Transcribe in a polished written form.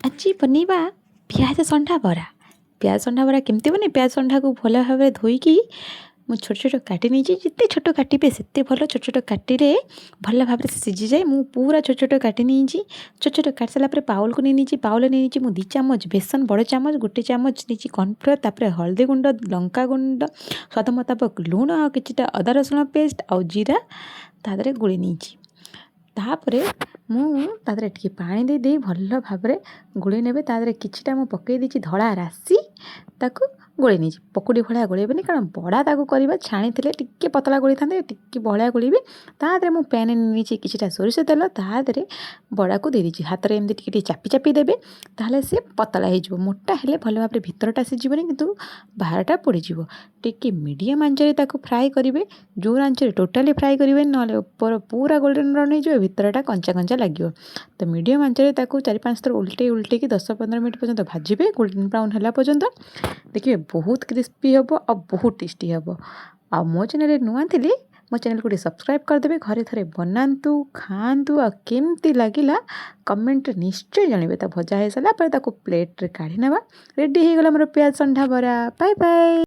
ଆଜି ବନେଇବା ପିଆଜ ସଣ୍ଡା ବରା। ପିଆଜ ସଣ୍ଡା ବରା କେମିତି ବନେ? ପିଆଜ ସଣ୍ଡାକୁ ଭଲ ଭାବରେ ଧୋଇକି ମୁଁ ଛୋଟ ଛୋଟ କାଟି ନେଇଛି। ଯେତେ ଛୋଟ କାଟିବେ ସେତେ ଭଲ। ଛୋଟ ଛୋଟ କାଟିଲେ ଭଲ ଭାବରେ ସିଝିଯାଏ। ମୁଁ ପୁରା ଛୋଟ ଛୋଟ କାଟି ନେଇଛି। ଛୋଟ ଛୋଟ କାଟି ସାରିଲା ପରେ ପାଉଲକୁ ନେଇ ନେଇଛି। ପାଉଲେ ନେଇ ନେଇଛି ମୁଁ 2 ଚାମଚ ବେସନ, ବଡ଼ ଚାମଚ 1 ଚାମଚ ନେଇଛି କର୍ଣ୍ଣଫ୍ଲୋର, ତାପରେ ହଳଦୀ ଗୁଣ୍ଡ, ଲଙ୍କା ଗୁଣ୍ଡ, ସ୍ୱାଦ ମୁତାବକ ଲୁଣ, ଆଉ କିଛିଟା ଅଦା ରସୁଣ ପେଷ୍ଟ ଆଉ ଜିରା ତା ଦେହରେ ଗୋଳେଇ ନେଇଛି। ତାପରେ ମୁଁ ତା ଦେହରେ ଟିକେ ପାଣି ଦେଇ ଭଲ ଭାବରେ ଗୋଳେଇ ନେବେ। ତା ଦେହରେ କିଛିଟା ମୁଁ ପକାଇ ଦେଇଛି ଧଳା ରାଶି, ତାକୁ ଗୋଳେଇ ନେଇଛି। ପକୁଡ଼ି ଭଳିଆ ଗୋଳେଇବେନି, କାରଣ ବଡ଼ା ତାକୁ କରିବା ଛାଣିଥିଲେ ଟିକେ ପତଳା ଗୋଳେଇଥାନ୍ତେ, ଟିକେ ବହଳିଆ ଗୋଳେଇବେ। ତା ଦେହରେ ମୁଁ ପ୍ୟାନ୍ ନେଇଛି କିଛିଟା ସୋରିଷ ତେଲ, ତା ଦେହରେ ବଡ଼ାକୁ ଦେଇ ଦେଇଛି। ହାତରେ ଏମିତି ଟିକେ ଟିକେ ଚାପି ଚାପି ଦେବେ, ତାହେଲେ ସେ ପତଳା ହେଇଯିବ। ମୋଟା ହେଲେ ଭଲ ଭାବରେ ଭିତରଟା ସିଝିବନି, କିନ୍ତୁ ବାହାରଟା ପୋଡ଼ିଯିବ। ଟିକେ ମିଡ଼ିୟମ୍ ଆଞ୍ଚରେ ତାକୁ ଫ୍ରାଏ କରିବେ। ଜୋର ଆଞ୍ଚରେ ଟୋଟାଲି ଫ୍ରାଏ କରିବେନି, ନହେଲେ ଉପର ପୁରା ଗୋଲ୍ଡେନ୍ ବ୍ରାଉନ୍ ହେଇଯିବ, ଭିତରଟା କଞ୍ଚା କଞ୍ଚା ଲାଗିବ। ତ ମିଡ଼ିୟମ୍ ଆଞ୍ଚରେ ତାକୁ 4-5 ଥର ଉଲଟେଇକି 10-15 ମିନିଟ୍ ପର୍ଯ୍ୟନ୍ତ ଭାଜିବେ, ଗୋଲ୍ଡେନ୍ ବ୍ରାଉନ୍ ହେଲା ପର୍ଯ୍ୟନ୍ତ। ଦେଖିବେ ବହୁତ କ୍ରିସ୍ପି ହେବ ଆଉ ବହୁତ ଟେଷ୍ଟି ହେବ। ଆଉ ମୋ ଚ୍ୟାନେଲରେ ନୂଆ ଥିଲି, ମୋ ଚ୍ୟାନେଲକୁ ଟିକେ ସବସ୍କ୍ରାଇବ୍ କରିଦେବେ। ଘରେ ଥରେ ବନାନ୍ତୁ, ଖାଆନ୍ତୁ, ଆଉ କେମିତି ଲାଗିଲା କମେଣ୍ଟରେ ନିଶ୍ଚୟ ଜାଣିବେ। ତା ଭଜା ହେଇସାରିଲା ପରେ ତାକୁ ପ୍ଲେଟ୍ରେ କାଢ଼ି ନେବା। ରେଡ଼ି ହେଇଗଲା ଆମର ପିଆଜ ସଣ୍ଡା ବରା। Bye bye.